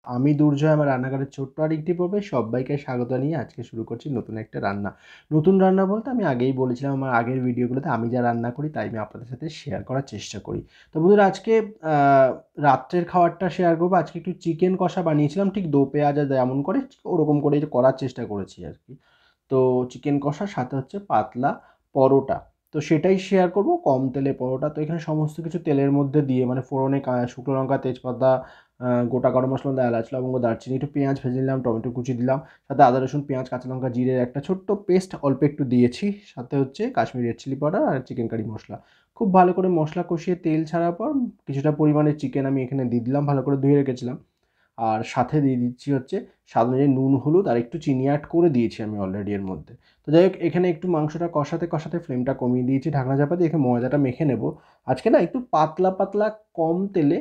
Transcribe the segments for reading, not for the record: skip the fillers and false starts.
আমি দুর্জয় আমার রান্নাঘরের ছোট্ট আরেকটি পর্বে সবাইকে স্বাগত জানিয়ে আজকে শুরু করছি নতুন একটা রান্না। নতুন রান্না বলতে আমি আগেই বলেছিলাম আমার আগের ভিডিওগুলোতে আমি যা রান্না করি তাই আমি আপনাদের সাথে শেয়ার করার চেষ্টা করি। তো বন্ধুরা আজকে আ রাত্রের খাবারটা শেয়ার করব। আজকে একটু চিকেন কষা বানিয়েছিলাম ঠিক দো পেঁয়াজা যেমন করে ওরকম করেই করার চেষ্টা করেছি আরকি। তো চিকেন কষার সাথে হচ্ছে পাতলা পরোটা। তো সেটাই শেয়ার করব কম তেলে পরোটা। তো এখানে সমস্ত কিছু তেলের মধ্যে দিয়ে মানে ফোড়নে শুকনো লঙ্কা, তেজপাতা, গোটা গরম মসলা, এলাচ, লবঙ্গ, দারচিনি, একটু পেঁয়াজ ভেজে নিলাম, টমেটো কুচি দিলাম, সাথে আদা, রসুন, পেঁয়াজ, কাঁচা লঙ্কা, জিরের একটা ছোট্ট পেস্ট অল্প একটু দিয়েছি। সাথে হচ্ছে কাশ্মীরি রেড চিলি পাউডার আর চিকেন কারি মসলা। খুব ভালো করে মশলা কষিয়ে তেল ছাড়ার পর কিছুটা পরিমাণে চিকেন আমি এখানে দিয়ে দিলাম, ভালো করে ধুয়ে রেখেছিলাম। আর সাথে দিয়ে দিচ্ছি হচ্ছে স্বাদ অনুযায়ী নুন, হলুদ আর একটু চিনি অ্যাড করে দিয়েছি আমি অলরেডি এর মধ্যে। তো যাই হোক এখানে একটু মাংসটা কষাতে ফ্লেমটা কমিয়ে দিয়েছি, ঢাকনা চাপা দিয়ে এখানে ময়দাটা মেখে নেব। আজকে না একটু পাতলা পাতলা কম তেলে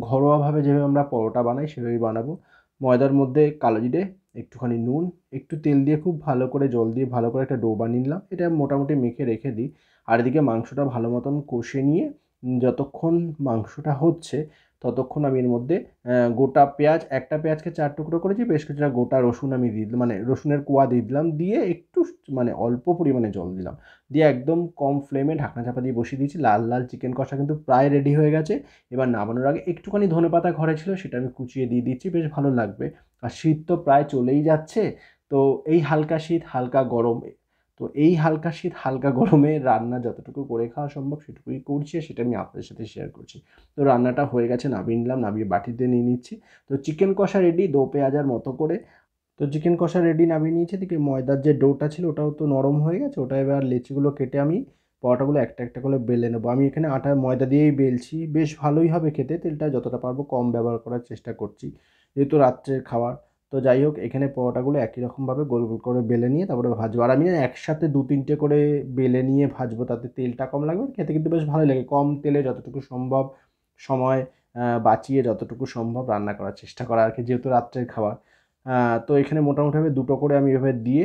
ঘরোয়াভাবে যেভাবে আমরা পরোটা বানাই সেভাবেই বানাবো। ময়দার মধ্যে কালো জিরে, একটুখানি নুন, একটু তেল দিয়ে খুব ভালো করে জল দিয়ে ভালো করে একটা ডো বানিয়ে নিলাম। এটা মোটামুটি মেখে রেখে দিই। আর এদিকে মাংসটা ভালো মতন কষে নিয়ে যতক্ষণ মাংসটা হচ্ছে ততক্ষণ আমি এর মধ্যে গোটা পেঁয়াজ, একটা পেঁয়াজকে ৪ টুকরো করেছি, বেশ কিছুটা গোটা রসুন আমি দিয়ে দিলাম, মানে রসুনের কোয়া দিয়ে দিলাম, দিয়ে একটু মানে অল্প পরিমাণে জল দিলাম। দিয়ে একদম কম ফ্লেমে ঢাকনা চাপা দিয়ে বসিয়ে দিয়েছি। লাল, লাল চিকেন কষা কিন্তু প্রায় রেডি হয়ে গেছে। এবার নামানোর আগে একটুখানি ধনেপাতা ঘরে ছিল সেটা আমি কুচিয়ে দিয়ে দিচ্ছি, বেশ ভালো লাগবে। আর শীত তো প্রায় চলেই যাচ্ছে। তো এই হালকা শীত, হালকা গরম, তো এই হালকা শীত, হালকা গরমে রান্না যতটুকু করে খাওয়া সম্ভব সেটুকুই করছি আর সেটা আমি আপনাদের সাথে শেয়ার করছি। তো রান্নাটা হয়ে গেছে, নামিয়ে নিলাম, নামিয়ে বাটিতে নিয়ে নিচ্ছি। তো চিকেন কষা রেডি দো পেঁয়াজার মতো করে। তো চিকেন কষা রেডি নামিয়ে নিয়েছি, এদিকে ময়দার যে ডোটা ছিল ওটাও তো নরম হয়ে গেছে, ওটা এবার লেচিগুলো কেটে আমি পরোটাগুলো একটা একটা করে বেলে নেবো। আমি এখানে আটা ময়দা দিয়েই বেলছি, বেশ ভালোই হবে খেতে। তেলটা যতটা পারবো কম ব্যবহার করার চেষ্টা করছি যেহেতু রাত্রের খাবার। তো যাই হোক এখানে পরোটাগুলো একই রকমভাবে গোল গোল করে বেলে নিয়ে তারপরে ভাজবো। আর আমি না একসাথে ২-৩টে করে বেলে নিয়ে ভাজবো, তাতে তেলটা কম লাগবে, খেতে কিন্তু বেশ ভালোই লাগে। কম তেলে যতটুকু সম্ভব সময় বাঁচিয়ে যতটুকু সম্ভব রান্না করার চেষ্টা করা আর কি, যেহেতু রাত্রের খাবার। তো এখানে মোটামুটিভাবে ২টো করে আমি এভাবে দিয়ে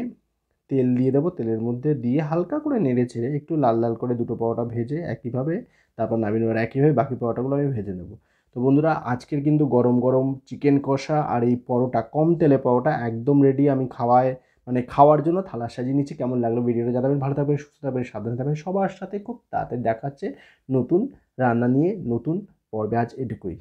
তেল দিয়ে দেবো। তেলের মধ্যে দিয়ে হালকা করে নেড়ে চেড়ে একটু লাল লাল করে ২টো পরোটা ভেজে একইভাবে তারপর নামিয়ে নেবো। আর একইভাবে বাকি পরোটাগুলো আমি ভেজে নেবো। তো বন্ধুরা আজকের কিন্তু গরম গরম চিকেন কষা আর এই পরোটা, কম তেলে পরোটা একদম রেডি। আমি মানে খাওয়ার জন্য থালা সাজিয়ে নিচ্ছি। কেমন লাগলো ভিডিওটা জানাবেন। ভালো থাকবেন, সুস্থ থাকবেন, সাবধানে থাকবেন। সবার সাথে খুব তাড়াতাড়ি দেখা হচ্ছে নতুন রান্না নিয়ে নতুন পর্বে। আজ এটুকুই।